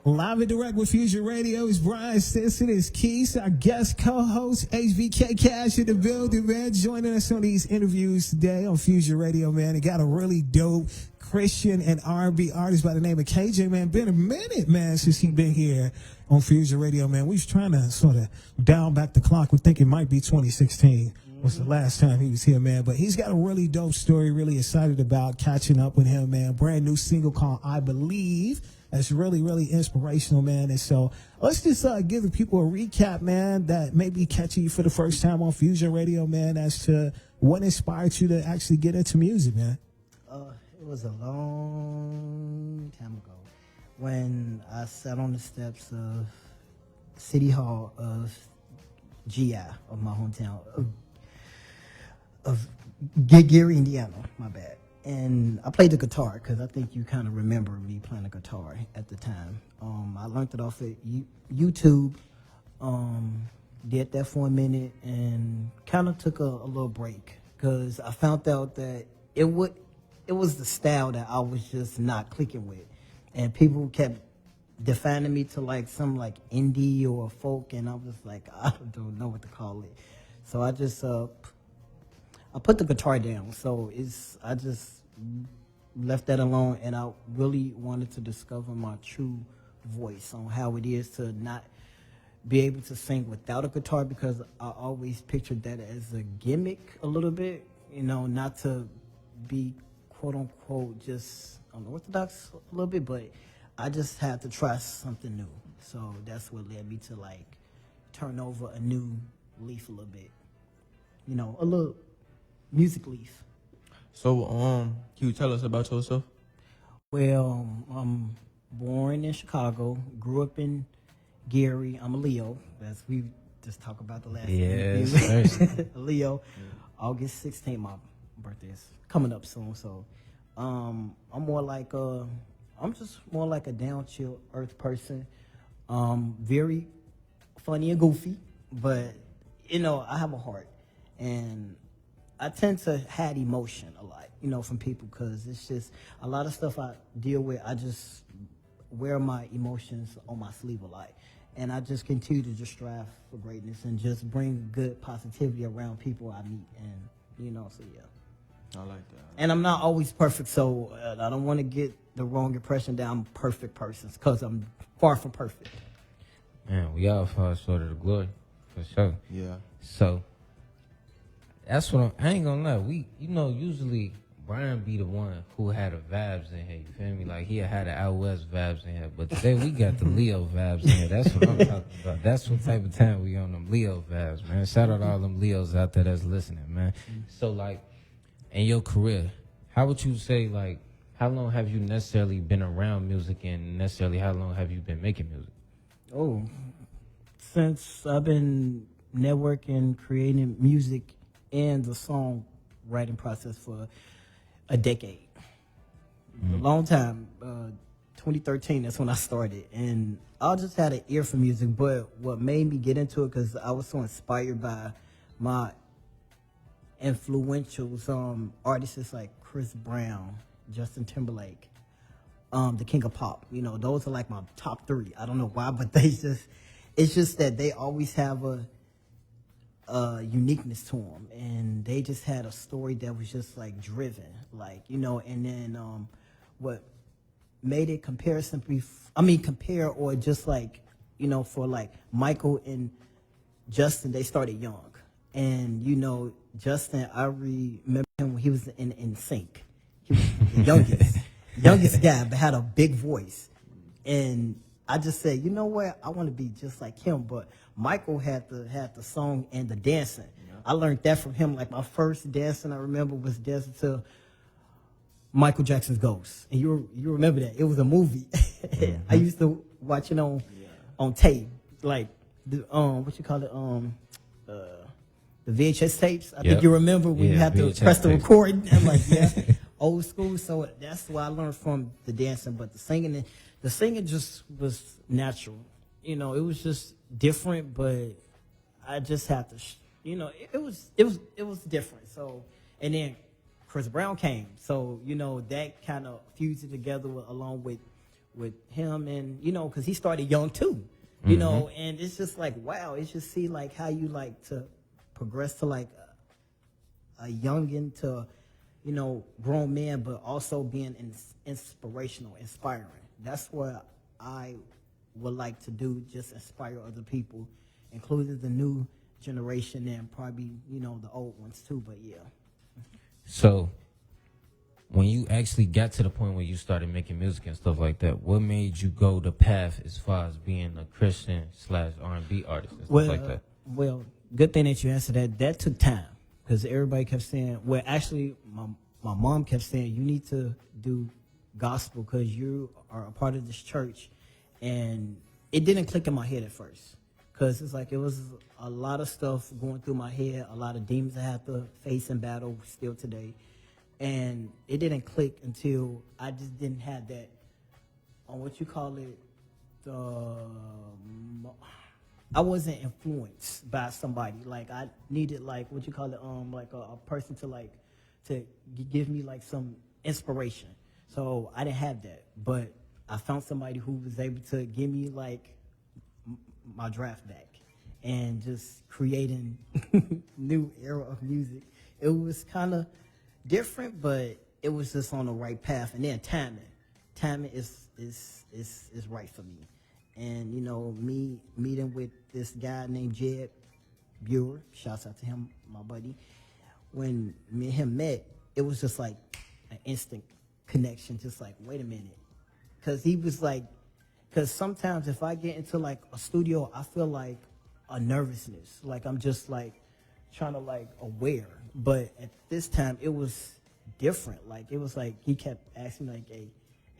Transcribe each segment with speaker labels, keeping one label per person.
Speaker 1: Live and direct with Fusion Radio is Brian Stinson, is Keys, our guest co-host, HBK Cash in the building, man, joining us on these interviews today on Fusion Radio, man. It got a really dope Christian and R&B artist by the name of KJ, man. Been a minute, man, since he been here on Fusion Radio, man. We was trying to sort of dial back the clock. We think it might be 2016 was the last time he was here, man. But he's got a really dope story, really excited about catching up with him, man. Brand new single called I Believe. That's really, really inspirational, man. And so let's just give the people a recap, man, that may be catching you for the first time on Fusion Radio, man, as to what inspired you to actually get into music, man.
Speaker 2: It was a long time ago when I sat on the steps of City Hall of GI, of my hometown, of Gary, Indiana, my bad. And I played the guitar because I think you kind of remember me playing the guitar at the time. I learned it off of YouTube, did that for a minute, and kind of took a little break because I found out that it was the style that I was just not clicking with. And people kept defining me to like some like indie or folk, and I was like, I don't know what to call it. So I just I put the guitar down, so I just left that alone, and I really wanted to discover my true voice on how it is to not be able to sing without a guitar, because I always pictured that as a gimmick a little bit, not to be quote unquote just unorthodox a little bit, but I just had to try something new. So that's what led me to like turn over a new leaf a little bit, a little music leaf.
Speaker 3: So, can you tell us about yourself?
Speaker 2: Well, I'm born in Chicago, grew up in Gary. I'm a Leo. As we just talked about the last interview. Leo. August 16th, my birthday is coming up soon. So, I'm just more like a down chill earth person. Very funny and goofy, but I have a heart, and I tend to hide emotion a lot, from people, because it's just a lot of stuff I deal with. I just wear my emotions on my sleeve a lot. And I just continue to just strive for greatness and just bring good positivity around people I meet. And, so yeah.
Speaker 3: I like that.
Speaker 2: And I'm not always perfect, so I don't want to get the wrong impression that I'm a perfect person, because I'm far from perfect.
Speaker 4: Man, we all fall short of the glory, for sure.
Speaker 3: Yeah.
Speaker 4: So that's what I ain't gonna lie. Usually Brian be the one who had the vibes in here. You feel me? Like he had the out west vibes in here. But today we got the Leo vibes in here. That's what I'm talking about. That's what type of time we on, them Leo vibes, man. Shout out to all them Leos out there that's listening, man. So like, in your career, how would you say, like, how long have you necessarily been around music, and necessarily how long have you been making music?
Speaker 2: Oh, since I've been networking, creating music and the songwriting process for a decade. A long time. 2013, that's when I started. And I just had an ear for music, but what made me get into it, because I was so inspired by my influential artists like Chris Brown, Justin Timberlake, the King of Pop. Those are like my top three. I don't know why, but it's just that they always have a uniqueness to them, and they just had a story that was just like driven, and then what made it compare or just like, for like Michael and Justin, they started young, and Justin, I remember him when he was in sync. He was the youngest guy, but had a big voice, and I just said, you know what, I want to be just like him. But Michael had the song and the dancing. Yeah. I learned that from him. Like my first dancing I remember was dancing to Michael Jackson's Ghost. And you remember that. It was a movie. Mm-hmm. I used to watch it on tape. Like the what you call it? The VHS tapes. I think you remember when you had to VHS press the record. I'm like, yeah, old school. So that's what I learned from the dancing. But the singing just was natural. It was just different, but I just had to, it was different. So, and then Chris Brown came. So, that kind of fused it together along with with him, and you know, because he started young too, you know, and it's just like wow, it's just see like how you like to progress to like a youngin to, you know, grown man, but also being inspirational, inspiring. That's what I would like to do, just inspire other people, including the new generation and probably, you know, the old ones too, but yeah.
Speaker 4: So, when you actually got to the point where you started making music and stuff like that, what made you go the path as far as being a Christian / R&B artist and stuff like that?
Speaker 2: Well, good thing that you answered that. That took time because everybody kept saying, well, actually, my mom kept saying, you need to do gospel because you are a part of this church. And it didn't click in my head at first because it's like it was a lot of stuff going through my head, a lot of demons I have to face and battle still today. And it didn't click until I just didn't have that, on what you call it, I wasn't influenced by somebody. Like I needed like what you call it, like a person to like to give me like some inspiration. So I didn't have that, but I found somebody who was able to give me like my draft back and just creating new era of music. It was kind of different, but it was just on the right path. And then timing is right for me. And you know, me meeting with this guy named Jed Buer, shouts out to him, my buddy. When me and him met, it was just like an instant connection. Just like, wait a minute, because he was like, because sometimes if I get into like a studio, I feel like a nervousness, like I'm just like trying to like aware. But at this time, it was different. Like it was like he kept asking like, hey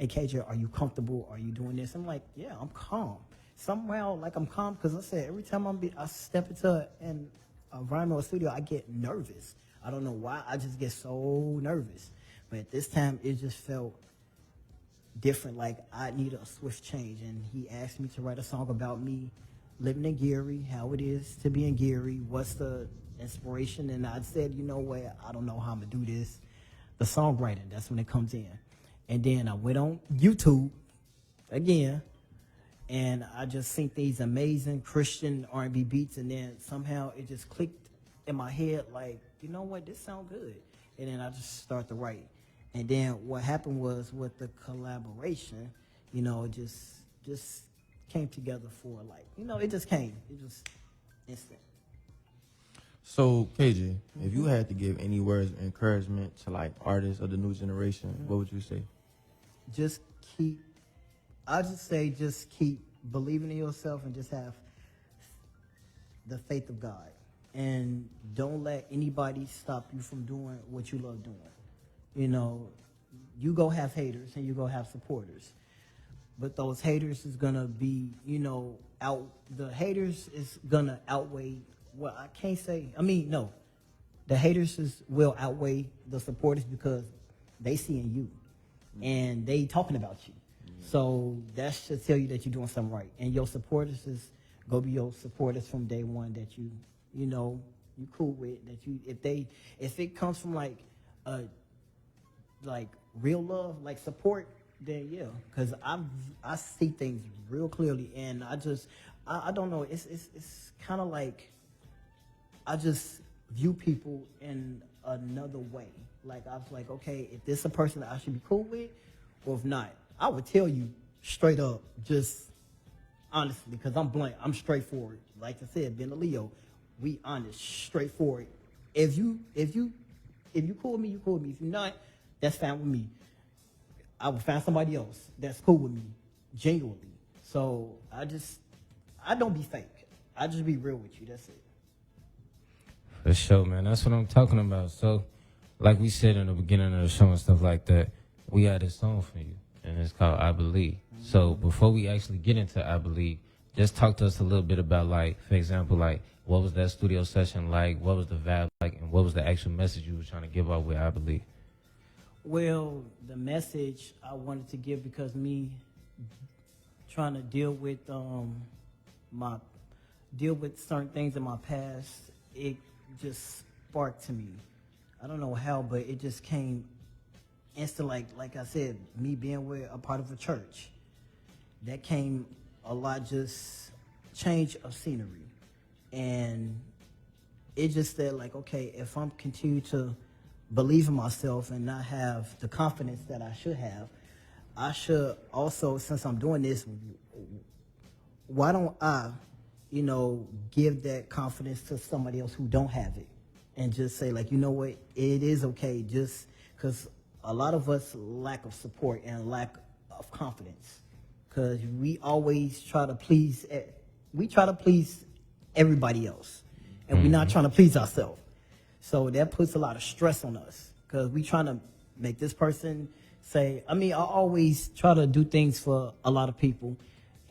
Speaker 2: KJ, are you comfortable? Are you doing this? I'm like, yeah, I'm calm. Somehow, like I'm calm because I said every time I step into an environment or studio, I get nervous. I don't know why. I just get so nervous. But at this time, it just felt different. Like I needed a swift change. And he asked me to write a song about me living in Gary, how it is to be in Gary, what's the inspiration. And I said, you know what? I don't know how I'm going to do this. The songwriting, that's when it comes in. And then I went on YouTube again, and I just seen these amazing Christian R&B beats, and then somehow it just clicked in my head like, you know what, this sounds good. And then I just started to write. And then what happened was with the collaboration, you know, it just came together for like, you know, it just came. It just instant.
Speaker 3: So, KJ, if you had to give any words of encouragement to like artists of the new generation, what would you say?
Speaker 2: Just keep believing in yourself and just have the faith of God. And don't let anybody stop you from doing what you love doing. You know, you go have haters and you go have supporters. But those haters is gonna be, you know, the haters is gonna outweigh, well, I can't say, no. The haters will outweigh the supporters because they seeing you and they talking about you. So that should tell you that you're doing something right. And your supporters is go be your supporters from day one that you know, you cool with, that you, if it comes from like real love, like support, then yeah, because I see things real clearly, and I don't know, it's kind of like I just view people in another way. Like I was like, okay, if this is a person that I should be cool with, or if not, I would tell you straight up, just honestly, because I'm blunt, I'm straightforward. Like I said, being a Leo, we honest, straightforward. If you cool with me, you cool with me. If you're not, that's fine with me. I will find somebody else that's cool with me, genuinely. So I don't be fake. I just be real with you. That's it.
Speaker 4: For sure, man. That's what I'm talking about. So, like we said in the beginning of the show and stuff like that, we had a song for you, and it's called I Believe. Mm-hmm. So, before we actually get into I Believe, just talk to us a little bit about, like, for example, like, what was that studio session like? What was the vibe like? And what was the actual message you were trying to give out with I Believe?
Speaker 2: Well, the message I wanted to give, because me trying to deal with certain things in my past, it just sparked to me. I don't know how, but it just came instant. Like I said, me being with a part of a church, that came a lot just change of scenery. And it just said like, okay, if I'm continue to believe in myself and not have the confidence that I should also, since I'm doing this, why don't I, give that confidence to somebody else who don't have it, and just say like, you know what, it is okay, just because a lot of us lack of support and lack of confidence, because we always try to please everybody else, and we're not trying to please ourselves. So that puts a lot of stress on us, because we trying to make this person say, I always try to do things for a lot of people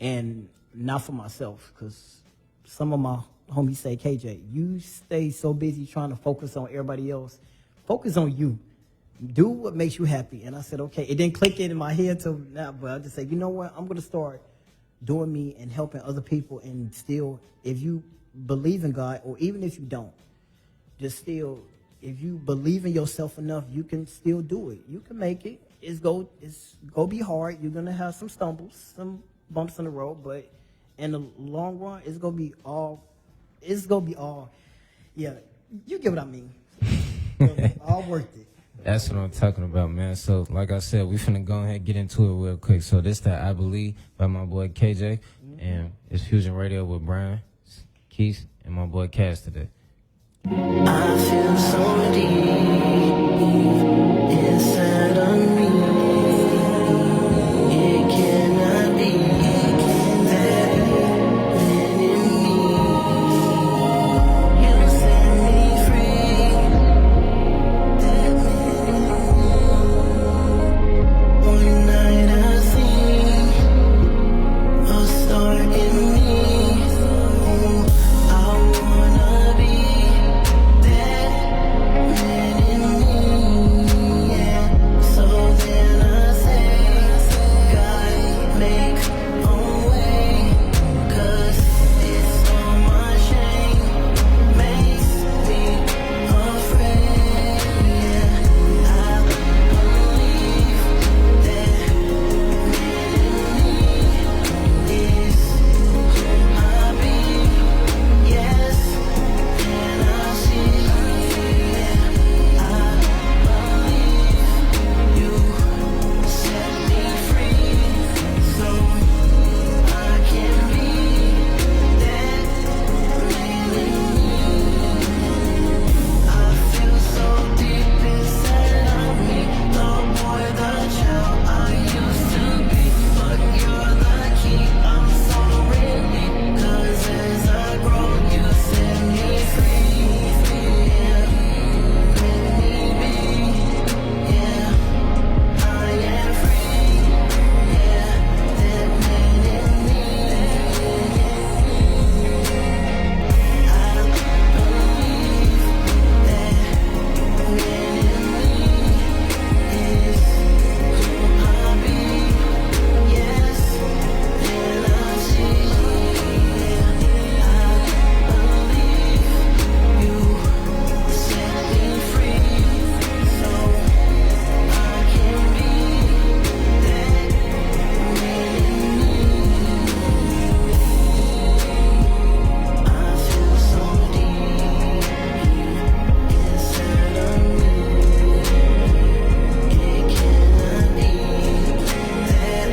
Speaker 2: and not for myself, because some of my homies say, KJ, you stay so busy trying to focus on everybody else. Focus on you. Do what makes you happy. And I said, okay. It didn't click in my head till now, but I just said, you know what? I'm going to start doing me and helping other people. And still, if you believe in God, or even if you don't, just still, if you believe in yourself enough, you can still do it. You can make it. It's go be hard. You're going to have some stumbles, some bumps in the road, but in the long run, it's gonna be all, yeah, you get what I mean. All worth it.
Speaker 4: That's what I'm talking about, man. So, like I said, we finna go ahead and get into it real quick. So, this that I Believe by my boy KJ, and it's Fusion Radio with Brian, Keith, and my boy Cass today.
Speaker 5: I feel so deep inside of me. It cannot be that man in me. You set me free. That man in me. One night I see a star in me. I wanna be that man in me, yeah. So then I say, God, make a way, 'cause it's on my shame, makes me afraid, yeah. I believe that man in me is who I be, yes. And I see, yeah, I believe you set me free, so I can be that man in me. I feel so deep inside of me, the boy, the child I used to be, but you're the key. I'm so ready, 'cause as I grow, you set me free, yeah. Let me be, yeah. I am free, yeah. That man in me, I believe that man in me is who I be, yes. And I see, yeah, I believe you set me free, so I can be that man in me. I feel so deep inside of me. It cannot be that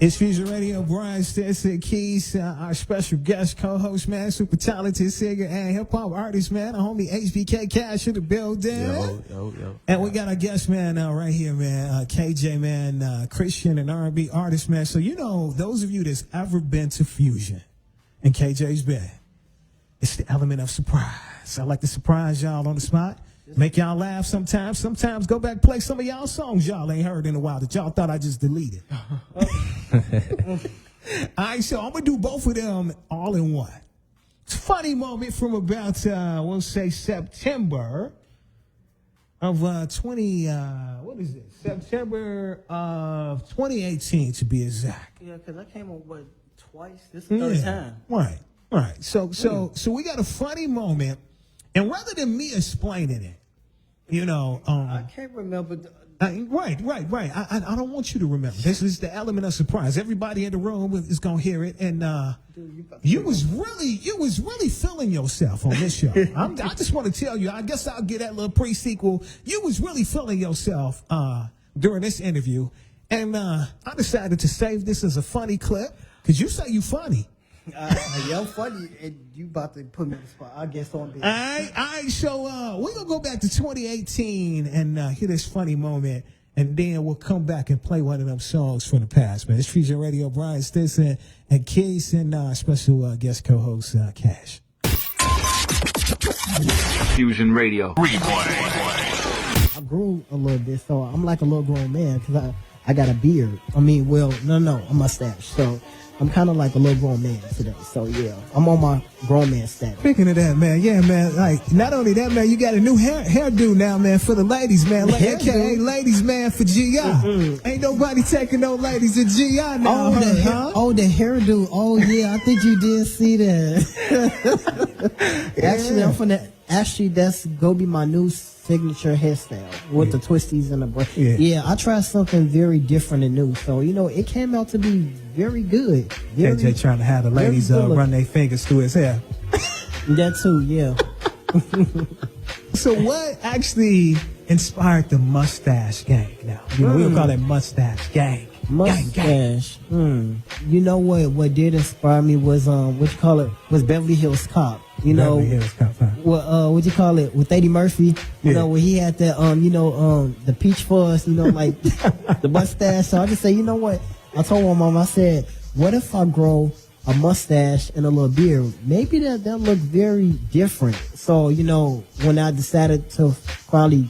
Speaker 1: It's Fusion Radio, Brian Stetson Keys, our special guest co-host, man, super talented singer and hip-hop artist, man, our homie HBK Cash in the building.
Speaker 3: Yo.
Speaker 1: And we got our guest, man, right here, man, KJ, man, Christian and R&B artist, man. So, those of you that's ever been to Fusion, and KJ's been, it's the element of surprise. I like to surprise y'all on the spot. Make y'all laugh sometimes. Sometimes go back, play some of y'all songs y'all ain't heard in a while that y'all thought I just deleted. All right, so I'm going to do both of them all in one. It's a funny moment from about, we'll say September of 20, September of 2018 to be exact.
Speaker 2: Yeah, because I came on, what, twice? This is the third time.
Speaker 1: Right. So we got a funny moment, and rather than me explaining it,
Speaker 2: I can't remember.
Speaker 1: right. I don't want you to remember. This is the element of surprise. Everybody in the room is gonna hear it, and you was really feeling yourself on this show. I just want to tell you. I guess I'll get that little pre-sequel. You was really feeling yourself during this interview, and I decided to save this as a funny clip because you say you funny.
Speaker 2: I'm funny, and you about to put me on the spot. I guess on this.
Speaker 1: All right. So we're gonna go back to 2018 and hear this funny moment, and then we'll come back and play one of them songs from the past. Man, it's Fusion Radio, Brian Stinson and Keys, and special guest co-host Cash.
Speaker 6: Fusion Radio.
Speaker 2: I grew a little bit, so I'm like a little grown man because I got a beard. I mean, well, no, a mustache. So I'm kind of like a little grown man today. So yeah, I'm on my grown man status.
Speaker 1: Speaking of that, man, yeah, man. Like, not only that, man, you got a new hairdo now, man, for the ladies, man. Like, AKA ladies, man, for GI. Ain't nobody taking no ladies to GI now.
Speaker 2: The hairdo. Oh yeah, I think you did see that. Actually, that's gonna be my new signature hairstyle with the twisties and the brush. Yeah, I tried something very different and new. So it came out to be very good.
Speaker 1: KJ trying to have the ladies run their fingers through his hair.
Speaker 2: That too, yeah.
Speaker 1: So what actually inspired the mustache gang now? We'll call it mustache gang.
Speaker 2: Mustache. You know what did inspire me was was Beverly Hills Cop.
Speaker 1: Beverly Hills Cop, huh?
Speaker 2: What you call it with Eddie Murphy? Where he had that the peach fuzz, like the mustache. So I just say, you know what? I told my mom, I said, what if I grow a mustache and a little beard? Maybe that look very different. So when I decided to finally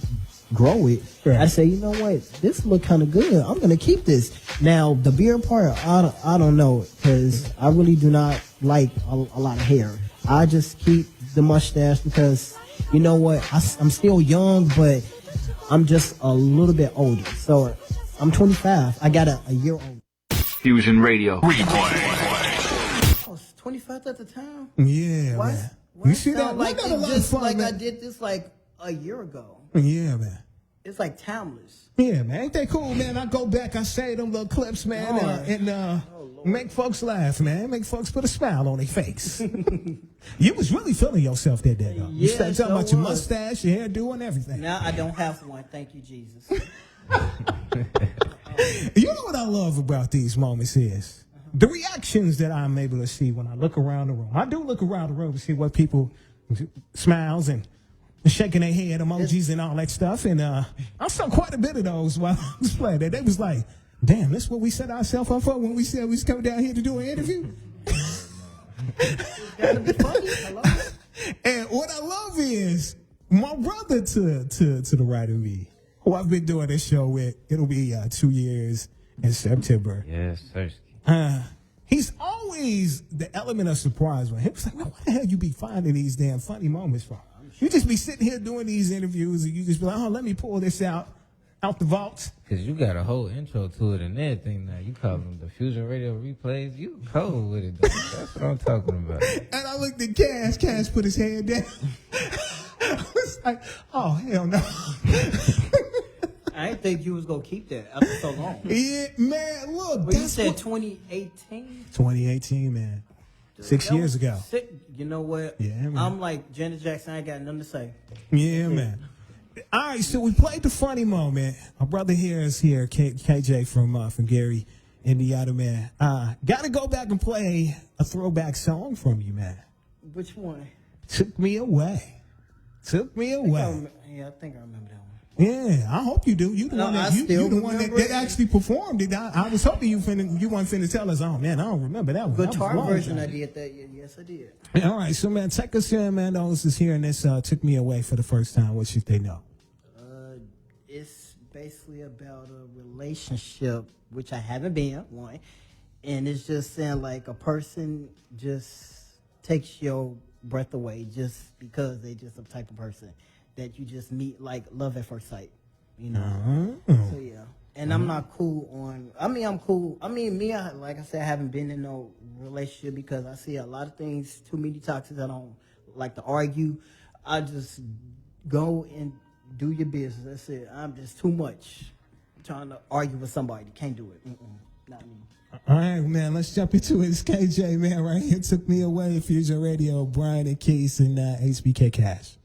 Speaker 2: grow it, I say, you know what, this look kind of good. I'm gonna keep this. Now the beard part, I don't know, because I really do not like a lot of hair. I just keep the mustache because you know what, I'm still young, but I'm just a little bit older. So I'm 25. I got a year older.
Speaker 6: Fusion Radio.
Speaker 2: I was 25 at the time.
Speaker 1: Yeah, man. You see that?
Speaker 2: Like
Speaker 1: a lot of fun,
Speaker 2: like
Speaker 1: man.
Speaker 2: I did this like a year ago.
Speaker 1: Yeah, man.
Speaker 2: It's like timeless.
Speaker 1: Yeah, man. Ain't that cool, man? I go back, I say them little clips, man, and make folks laugh, man. Make folks put a smile on their face. You was really feeling yourself that day, though. You started talking about your mustache, your hairdo, and everything.
Speaker 2: Now I don't have one. Thank you, Jesus.
Speaker 1: You know what I love about these moments is the reactions that I'm able to see when I look around the room. I do look around the room to see what people smiles and shaking their head emojis and all that stuff. And I saw quite a bit of those while I was playing that. They was like, damn, that's what we set ourselves up for when we said we was coming down here to do an interview.
Speaker 2: Gotta be funny. I love it.
Speaker 1: And what I love is my brother to the right of me, who I've been doing this show with. It'll be 2 years in September.
Speaker 4: Yes, sir.
Speaker 1: He's always the element of surprise when he was like, man, where the hell you be finding these damn funny moments from? You just be sitting here doing these interviews and you just be like, oh, let me pull this out the vault.
Speaker 4: Because you got a whole intro to it and everything now. You call them the Fusion Radio replays. You cold with it, though. That's what I'm talking about.
Speaker 1: And I looked at Cash. Cash put his hand down. I was like, oh, hell no.
Speaker 2: I didn't think you was gonna keep that after so long.
Speaker 1: Yeah, man, look.
Speaker 2: But you said 2018?
Speaker 1: 2018, man. 6 years ago.
Speaker 2: You know what?
Speaker 1: Yeah, man.
Speaker 2: I'm like Janet Jackson. I ain't got nothing to say.
Speaker 1: Yeah, man. All right, so we played the funny moment. My brother here is here, KJ from Gary, Indiana, man. Got to go back and play a throwback song from you, man.
Speaker 2: Which one?
Speaker 1: Took Me Away. Took Me Away.
Speaker 2: I think I remember that one.
Speaker 1: Yeah, I hope you do. You the one that actually performed it. I was hoping you wasn't finna tell us, oh man, I don't remember that one.
Speaker 2: Guitar version, I did that. Yes, I did.
Speaker 1: All right, so man, take us in, man. Those is hearing this Took Me Away for the first time. What should they know?
Speaker 2: It's basically about a relationship, which I haven't been one, and it's just saying like a person just takes your breath away just because they just a type of person. that you just meet like love at first sight, you know. So yeah, and I'm not cool on. I mean, I'm cool. I mean, me, like I said, I haven't been in no relationship because I see a lot of things. Too many toxics. I don't like to argue. I just go and do your business. That's it. I'm just too much trying to argue with somebody. Can't do it. Not me.
Speaker 1: All right, man, let's jump into it. It's KJ, man, right here. Took Me Away, Fusion Radio, Brian and Keys, and HBK Cash.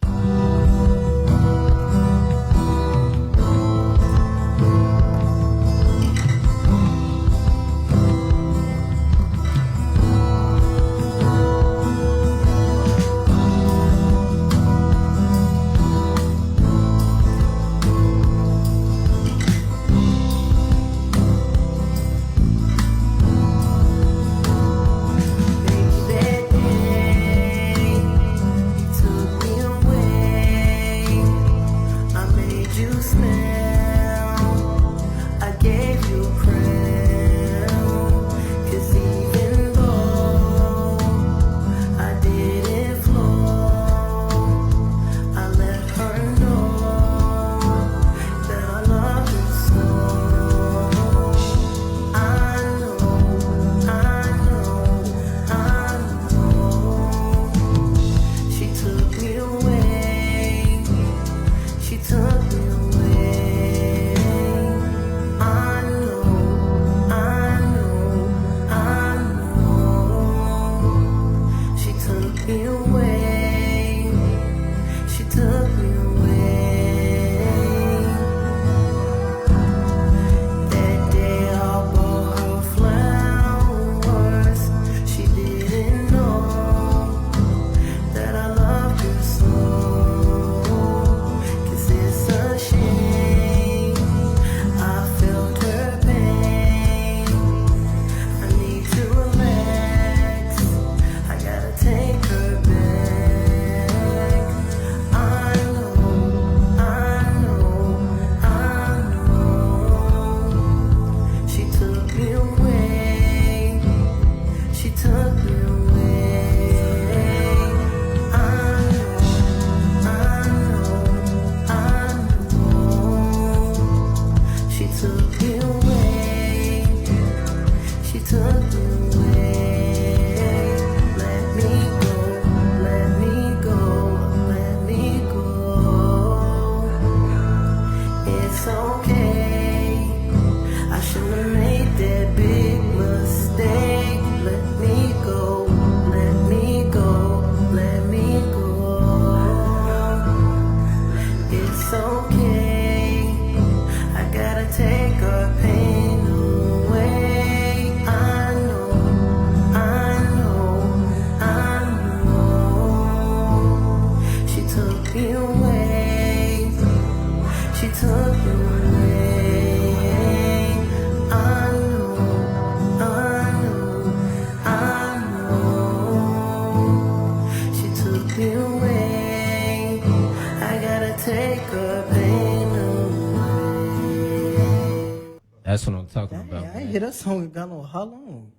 Speaker 4: That's what I'm talking
Speaker 2: Dang,
Speaker 4: about.
Speaker 2: I ain't
Speaker 4: Man.
Speaker 2: hear that song in God know how long.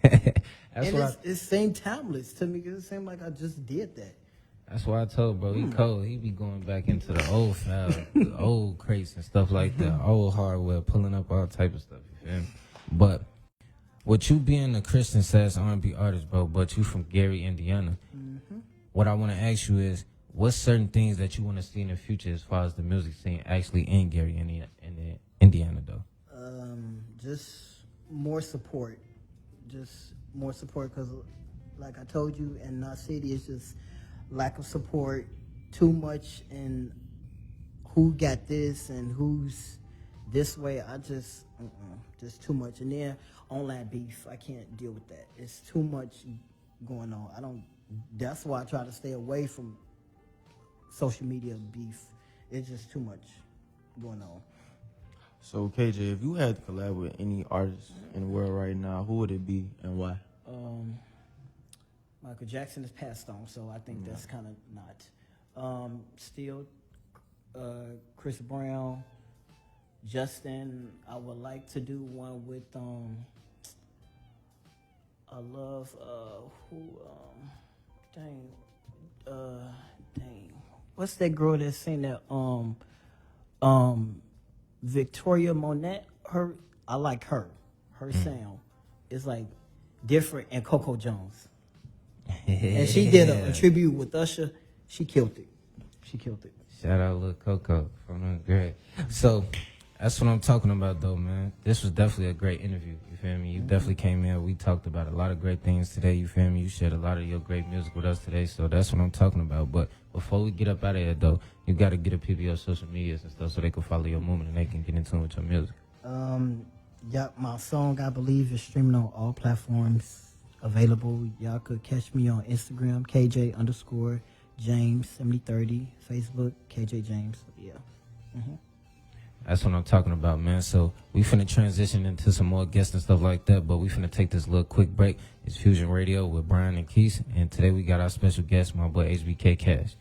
Speaker 4: That's
Speaker 2: And
Speaker 4: what
Speaker 2: it seemed timeless to me because it seemed like I just did that.
Speaker 4: That's why I told bro, he cold. He be going back into the old file, the old crates and stuff like that, old hardware, pulling up all type of stuff. You feel me? But with you being a Christian says R&B artist, bro, but you from Gary, Indiana, what I want to ask you is, what's certain things that you want to see in the future as far as the music scene actually in Gary, Indiana, though?
Speaker 2: Just more support. Just more support because, like I told you, in our city, it's just lack of support, too much, and who got this and who's this way. I just too much. And then online beef, I can't deal with that. It's too much going on. That's why I try to stay away from social media beef. It's just too much going on.
Speaker 3: So KJ, if you had to collab with any artist in the world right now, who would it be and why?
Speaker 2: Michael Jackson is passed on, so I think that's kind of not. Still, Chris Brown, Justin. I would like to do one with. I love who. Dang. what's that girl that sing that Victoria Monet? I like her. Her sound is like different, and Coco Jones. And she did a tribute with Usher. She killed it.
Speaker 4: Shout out Lil Coco from the great. So that's what I'm talking about though, man. This was definitely a great interview. You feel me? You definitely came in. We talked about a lot of great things today. You feel me? You shared a lot of your great music with us today. So that's what I'm talking about. But before we get up out of here though, you got to get a people your social medias and stuff so they can follow your movement and they can get in tune with your music.
Speaker 2: Yeah, my song I Believe is streaming on all platforms available. Y'all could catch me on Instagram, KJ_James7030, Facebook, KJ James. Yeah.
Speaker 4: That's what I'm talking about, man. So we finna transition into some more guests and stuff like that, but we finna take this little quick break. It's Fusion Radio with Brian and Keith, and today we got our special guest, my boy HBK Cash.